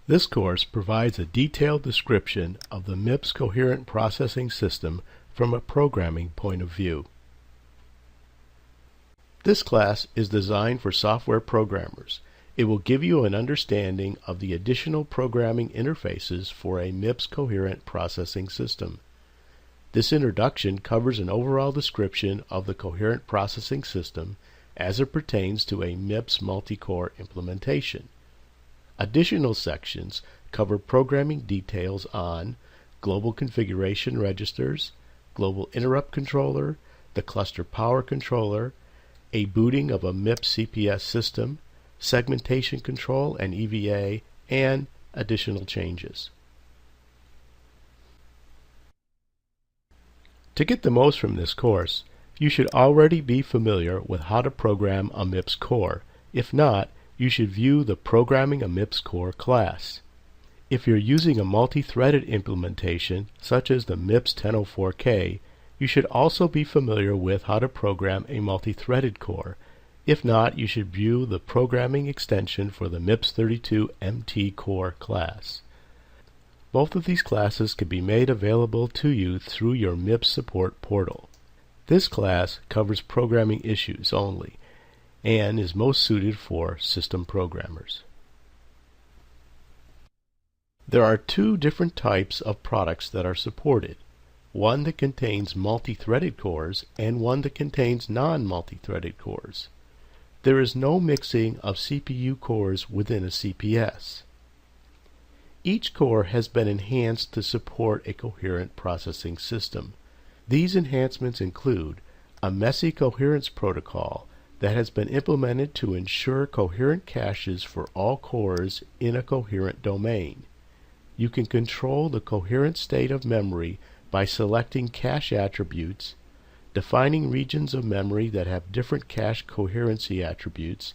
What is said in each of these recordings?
This course provides a detailed description of the MIPS coherent processing system from a programming point of view. This class is designed for software programmers. It will give you an understanding of the additional programming interfaces for a MIPS coherent processing system. This introduction covers an overall description of the coherent processing system as it pertains to a MIPS multi-core implementation. Additional sections cover programming details on global configuration registers, global interrupt controller, the cluster power controller, a booting of a MIPS CPS system, segmentation control and EVA, and additional changes. To get the most from this course, you should already be familiar with how to program a MIPS core. If not, you should view the Programming a MIPS Core class. If you're using a multi-threaded implementation, such as the MIPS 1004K, you should also be familiar with how to program a multi-threaded core. If not, you should view the programming extension for the MIPS 32 MT Core class. Both of these classes can be made available to you through your MIPS support portal. This class covers programming issues only and is most suited for system programmers. There are two different types of products that are supported. One that contains multi-threaded cores and one that contains non-multi-threaded cores. There is no mixing of CPU cores within a CPS. Each core has been enhanced to support a coherent processing system. These enhancements include a messy coherence protocol that has been implemented to ensure coherent caches for all cores in a coherent domain. You can control the coherent state of memory by selecting cache attributes, defining regions of memory that have different cache coherency attributes,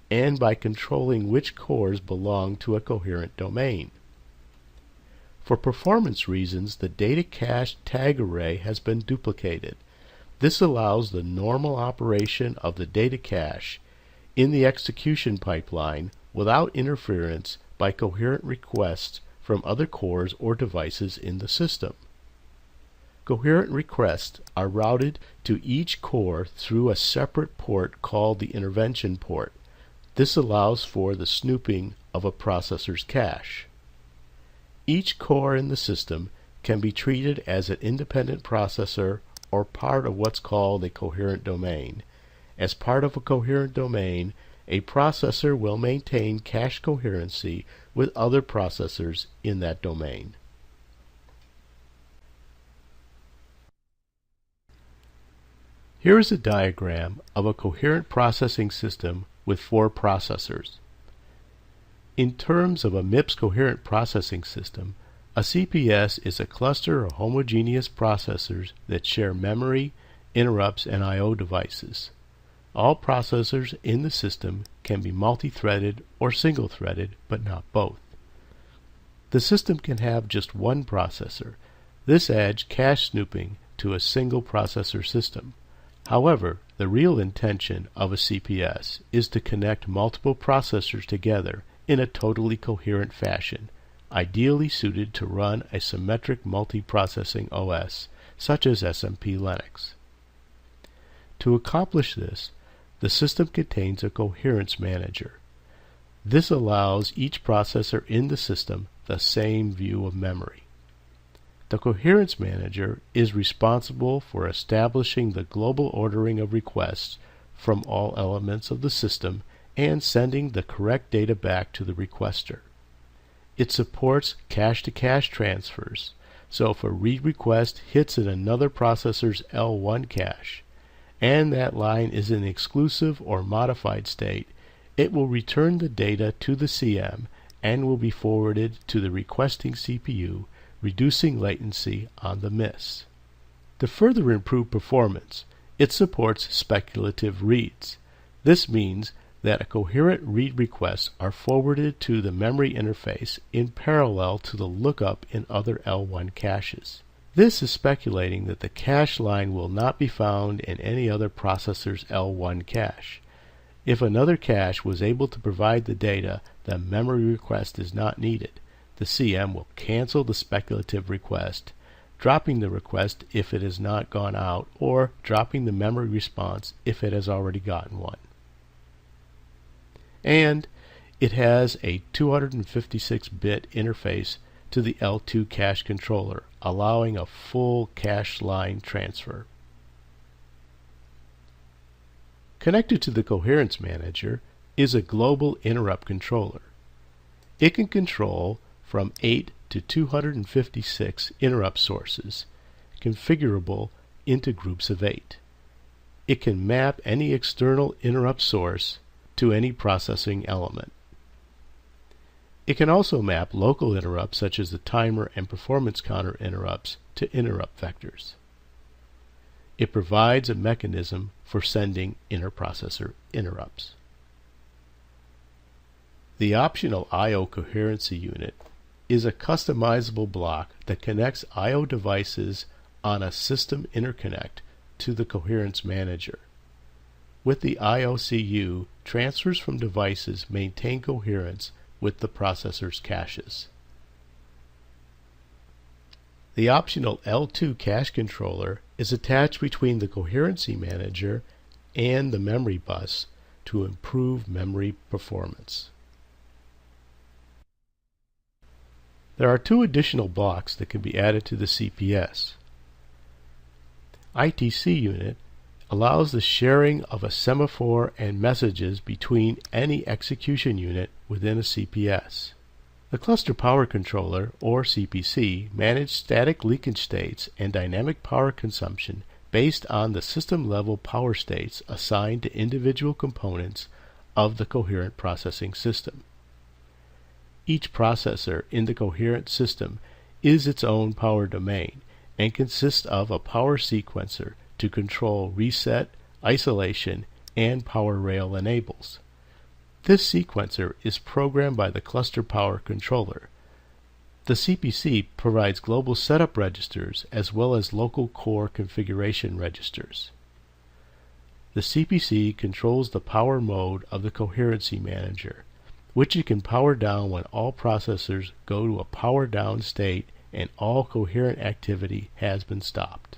and by controlling which cores belong to a coherent domain. For performance reasons, the data cache tag array has been duplicated. This allows the normal operation of the data cache in the execution pipeline without interference by coherent requests from other cores or devices in the system. Coherent requests are routed to each core through a separate port called the intervention port. This allows for the snooping of a processor's cache. Each core in the system can be treated as an independent processor or part of what's called a coherent domain. As part of a coherent domain, a processor will maintain cache coherency with other processors in that domain. Here is a diagram of a coherent processing system with 4 processors. In terms of a MIPS coherent processing system, a CPS is a cluster of homogeneous processors that share memory, interrupts, and I/O devices. All processors in the system can be multi-threaded or single-threaded, but not both. The system can have just one processor. This adds cache snooping to a single processor system. However, the real intention of a CPS is to connect multiple processors together in a totally coherent fashion, ideally suited to run a symmetric multiprocessing OS, such as SMP Linux. To accomplish this, the system contains a coherence manager. This allows each processor in the system the same view of memory. The coherence manager is responsible for establishing the global ordering of requests from all elements of the system and sending the correct data back to the requester. It supports cache-to-cache transfers, so if a read request hits in another processor's L1 cache, and that line is in exclusive or modified state, it will return the data to the CM and will be forwarded to the requesting CPU, reducing latency on the miss. To further improve performance, it supports speculative reads. This means that a coherent read requests are forwarded to the memory interface in parallel to the lookup in other L1 caches. This is speculating that the cache line will not be found in any other processor's L1 cache. If another cache was able to provide the data, the memory request is not needed. The CM will cancel the speculative request, dropping the request if it has not gone out, or dropping the memory response if it has already gotten one. And it has a 256-bit interface to the L2 cache controller, allowing a full cache line transfer. Connected to the Coherence Manager is a global interrupt controller. It can control from 8 to 256 interrupt sources, configurable into groups of 8. It can map any external interrupt source to any processing element. It can also map local interrupts such as the timer and performance counter interrupts to interrupt vectors. It provides a mechanism for sending interprocessor interrupts. The optional I/O coherency unit is a customizable block that connects I/O devices on a system interconnect to the Coherence Manager. With the IOCU, transfers from devices maintain coherence with the processor's caches. The optional L2 cache controller is attached between the Coherency Manager and the memory bus to improve memory performance. There are two additional blocks that can be added to the CPS. ITC unit allows the sharing of a semaphore and messages between any execution unit within a CPS. The Cluster Power Controller, or CPC, manages static leakage states and dynamic power consumption based on the system-level power states assigned to individual components of the coherent processing system. Each processor in the coherent system is its own power domain and consists of a power sequencer to control reset, isolation, and power rail enables. This sequencer is programmed by the Cluster Power Controller. The CPC provides global setup registers as well as local core configuration registers. The CPC controls the power mode of the Coherency Manager, which it can power down when all processors go to a power down state and all coherent activity has been stopped.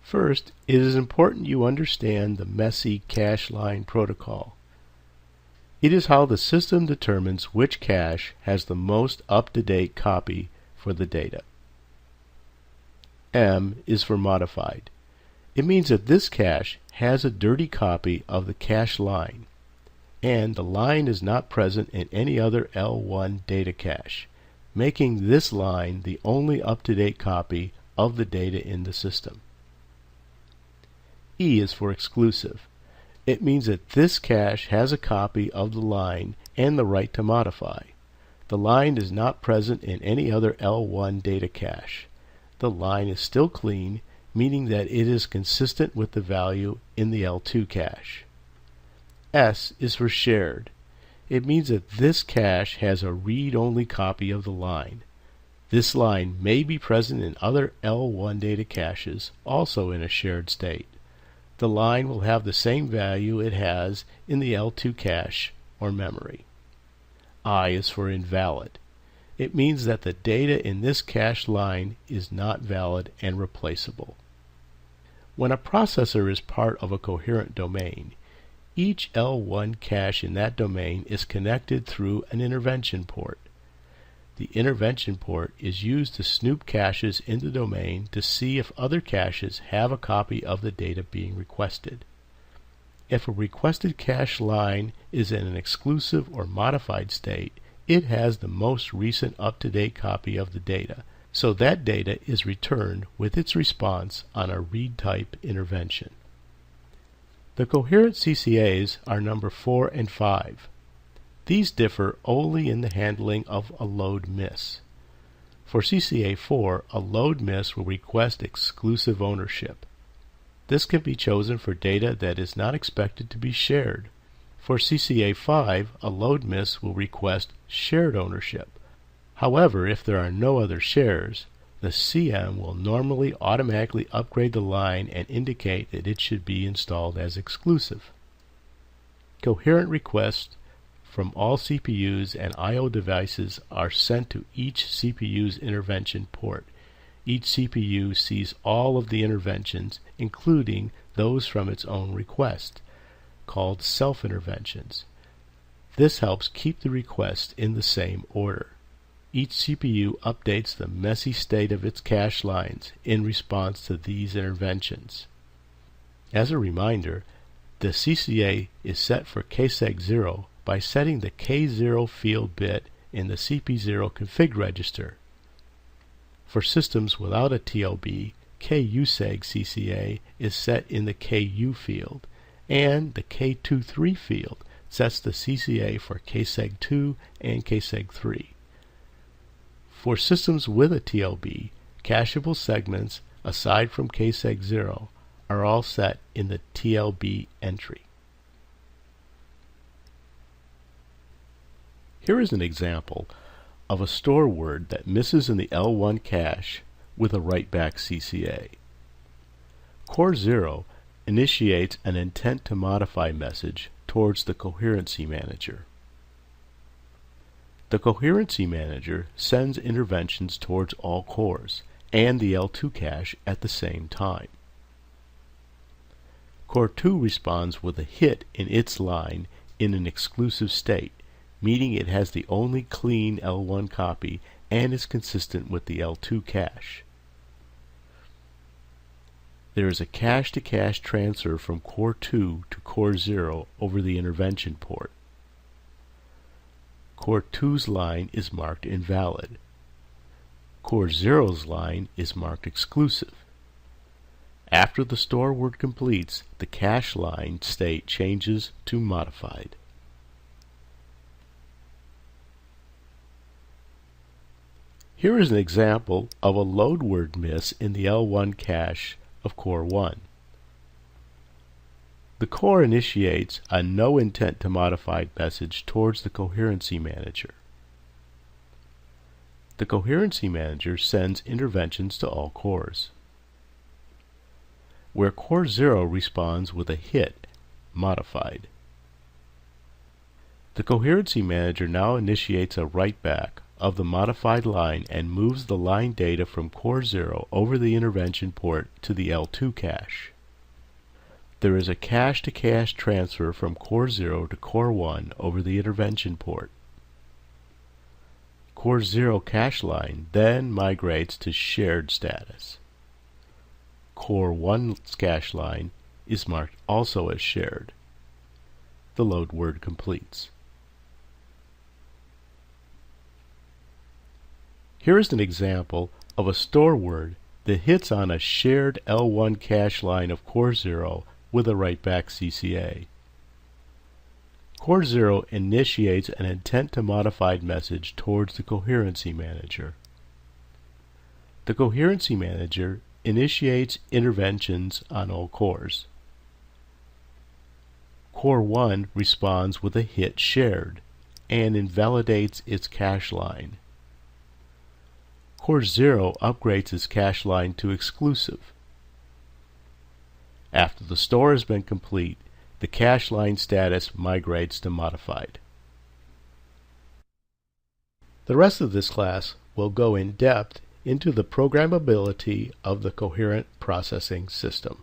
First, it is important you understand the messy cache line protocol. It is how the system determines which cache has the most up-to-date copy for the data. M is for modified. It means that this cache has a dirty copy of the cache line, and the line is not present in any other L1 data cache, making this line the only up-to-date copy of the data in the system. E is for exclusive. It means that this cache has a copy of the line and the right to modify. The line is not present in any other L1 data cache. The line is still clean, meaning that it is consistent with the value in the L2 cache. S is for shared. It means that this cache has a read-only copy of the line. This line may be present in other L1 data caches, also in a shared state. The line will have the same value it has in the L2 cache or memory. I is for invalid. It means that the data in this cache line is not valid and replaceable. When a processor is part of a coherent domain, each L1 cache in that domain is connected through an intervention port. The intervention port is used to snoop caches in the domain to see if other caches have a copy of the data being requested. If a requested cache line is in an exclusive or modified state, it has the most recent up-to-date copy of the data, so that data is returned with its response on a read-type intervention. The coherent CCAs are number 4 and 5. These differ only in the handling of a load miss. For CCA 4, a load miss will request exclusive ownership. This can be chosen for data that is not expected to be shared. For CCA 5, a load miss will request shared ownership. However, if there are no other shares, the CM will normally automatically upgrade the line and indicate that it should be installed as exclusive. Coherent requests from all CPUs and I/O devices are sent to each CPU's intervention port. Each CPU sees all of the interventions, including those from its own request, called self-interventions. This helps keep the requests in the same order. Each CPU updates the messy state of its cache lines in response to these interventions. As a reminder, the CCA is set for KSEG 0 by setting the K0 field bit in the CP0 config register. For systems without a TLB, KUSEG CCA is set in the KU field, and the K23 field sets the CCA for KSEG 2 and KSEG 3. For systems with a TLB, cacheable segments, aside from KSEG 0, are all set in the TLB entry. Here is an example of a store word that misses in the L1 cache with a write-back CCA. Core 0 initiates an intent to modify message towards the coherency manager. The coherency manager sends interventions towards all cores and the L2 cache at the same time. Core 2 responds with a hit in its line in an exclusive state, meaning it has the only clean L1 copy and is consistent with the L2 cache. There is a cache-to-cache transfer from Core 2 to Core 0 over the intervention port. Core 2's line is marked invalid. Core 0's line is marked exclusive. After the store word completes, the cache line state changes to modified. Here is an example of a load word miss in the L1 cache of Core 1. The core initiates a no intent to modified message towards the coherency manager. The coherency manager sends interventions to all cores. Where Core 0 responds with a hit, modified. The coherency manager now initiates a write-back of the modified line and moves the line data from Core 0 over the intervention port to the L2 cache. There is a cache-to-cache transfer from Core 0 to Core 1 over the intervention port. Core 0 cache line then migrates to shared status. Core 1's cache line is marked also as shared. The load word completes. Here is an example of a store word that hits on a shared L1 cache line of Core 0 with a write-back CCA. Core 0 initiates an intent to modified message towards the coherency manager. The coherency manager initiates interventions on all cores. Core 1 responds with a hit shared and invalidates its cache line. Core 0 upgrades its cache line to exclusive. After the store has been complete, the cache line status migrates to modified. The rest of this class will go in depth into the programmability of the coherent processing system.